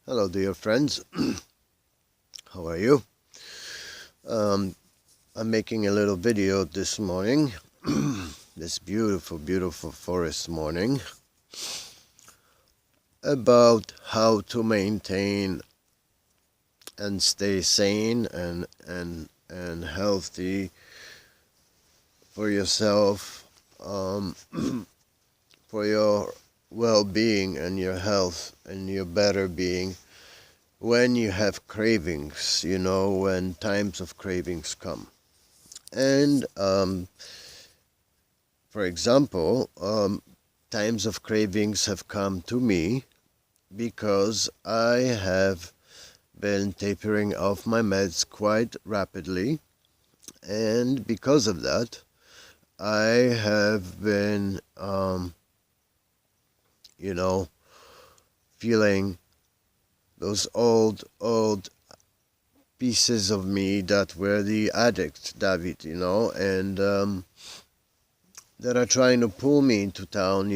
Hello, dear friends. How are you? I'm making a little video this morning, this beautiful, beautiful forest morning, about how to maintain and stay sane and healthy for yourself, for your well-being and your health and your better being. When you have cravings, when times of cravings come. And for example, times of cravings have come to me because I have been tapering off my meds quite rapidly. And because of that, I have been, feeling those old pieces of me that were the addict, David, and that are trying to pull me into town,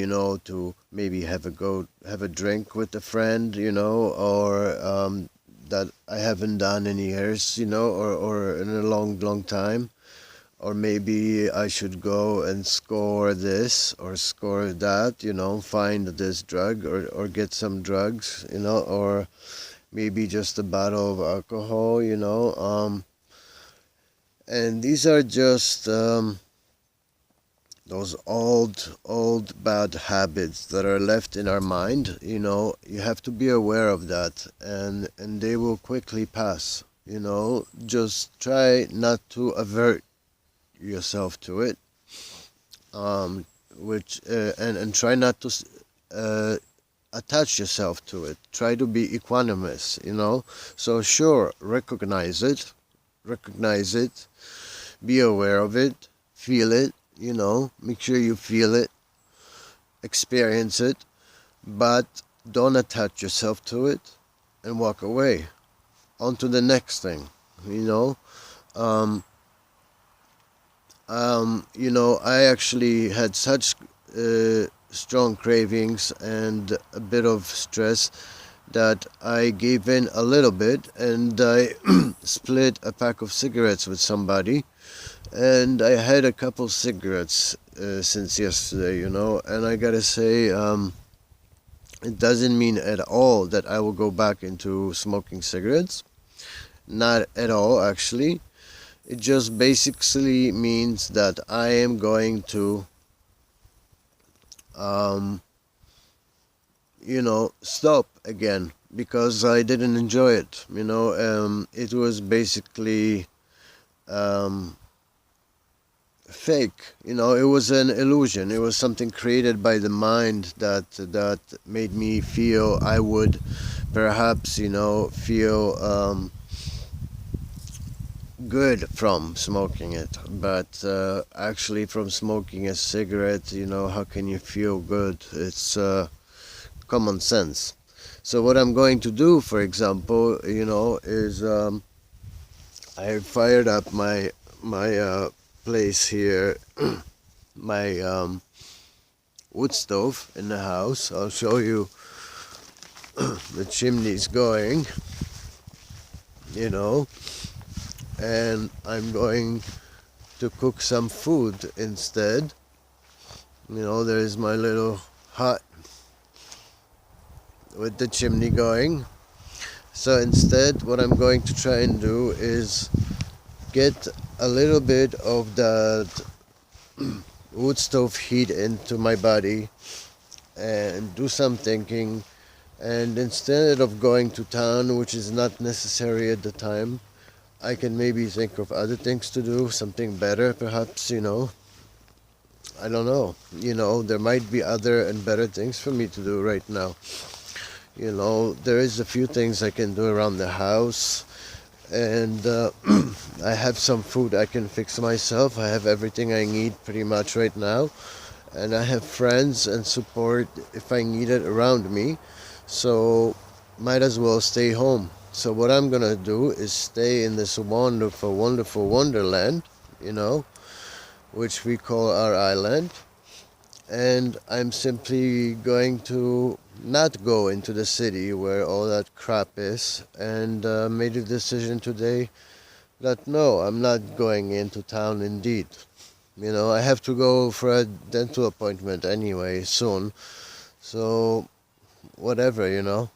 to maybe have a drink with a friend, or that I haven't done in years, or in a long time. Or maybe I should go and score this or score that, find this drug or get some drugs, or maybe just a bottle of alcohol, and these are just those old bad habits that are left in our mind. You have to be aware of that, and they will quickly pass. Just try not to avert yourself to it, which and try not to attach yourself to it. Try to be equanimous, so sure, recognize it, be aware of it, feel it, make sure you feel it, experience it, but don't attach yourself to it and walk away. On to the next thing, I actually had such strong cravings and a bit of stress that I gave in a little bit, and I split a pack of cigarettes with somebody, and I had a couple cigarettes since yesterday, and I gotta say, it doesn't mean at all that I will go back into smoking cigarettes. Not at all, actually. It just basically means that I am going to, stop again because I didn't enjoy it. It was basically fake. It was an illusion. It was something created by the mind that made me feel I would perhaps, feel good from smoking it, but actually from smoking a cigarette, how can you feel good? It's common sense. So what I'm going to do, for example, is I fired up my place here, my wood stove in the house. I'll show you the chimney's going, and I'm going to cook some food instead. There's my little hut with the chimney going. So instead, what I'm going to try and do is get a little bit of that wood stove heat into my body and do some thinking. And instead of going to town, which is not necessary at the time, I can maybe think of other things to do, something better perhaps, I don't know. There might be other and better things for me to do right now. There is a few things I can do around the house, and I have some food I can fix myself. I have everything I need pretty much right now, and I have friends and support if I need it around me, so might as well stay home. So what I'm gonna do is stay in this wonderful, wonderful wonderland, which we call our island, and I'm simply going to not go into the city where all that crap is, and made a decision today that no, I'm not going into town indeed. I have to go for a dental appointment anyway soon, so whatever, you know.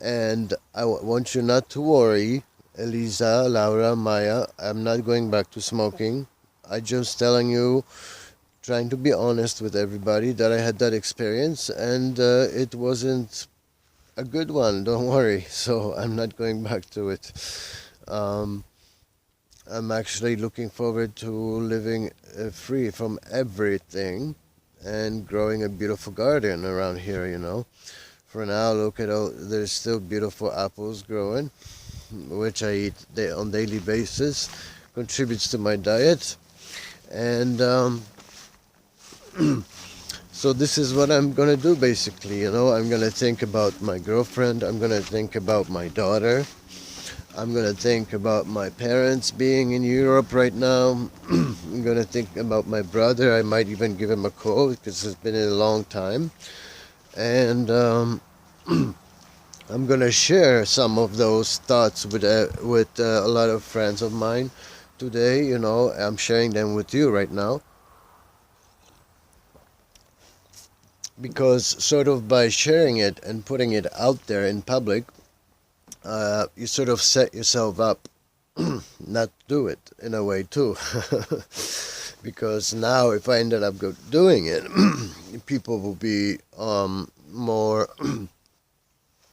And I want you not to worry, Elisa, Laura, Maya. I'm not going back to smoking. I just telling you, trying to be honest with everybody that I had that experience, and it wasn't a good one. Don't worry. So I'm not going back to it. Um, I'm actually looking forward to living free from everything and growing a beautiful garden around here. For now, look at all, there's still beautiful apples growing, which I eat on daily basis, contributes to my diet. And so this is what I'm gonna do basically. I'm gonna think about my girlfriend, I'm gonna think about my daughter, I'm gonna think about my parents being in Europe right now. I'm gonna think about my brother. I might even give him a call because it's been a long time. And I'm gonna share some of those thoughts with a lot of friends of mine today. I'm sharing them with you right now because sort of by sharing it and putting it out there in public, you sort of set yourself up not to do it in a way too. Because now if I ended up doing it, people will be more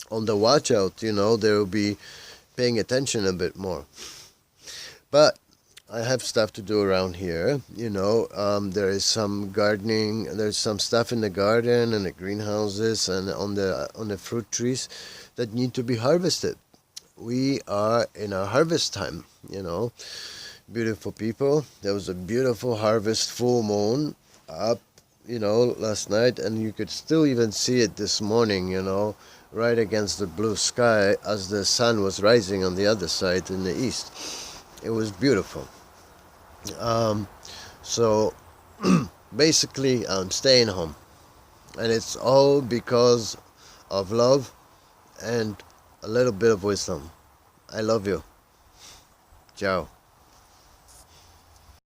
on the watch out. They will be paying attention a bit more. But I have stuff to do around here. There is some gardening. There's some stuff in the garden and the greenhouses and on the fruit trees that need to be harvested. We are in a harvest time. Beautiful people. There was a beautiful harvest full moon up, last night, and you could still even see it this morning. Right against the blue sky as the sun was rising on the other side in the east. It was beautiful. So basically, I'm staying home, and it's all because of love and a little bit of wisdom. I love you. Ciao.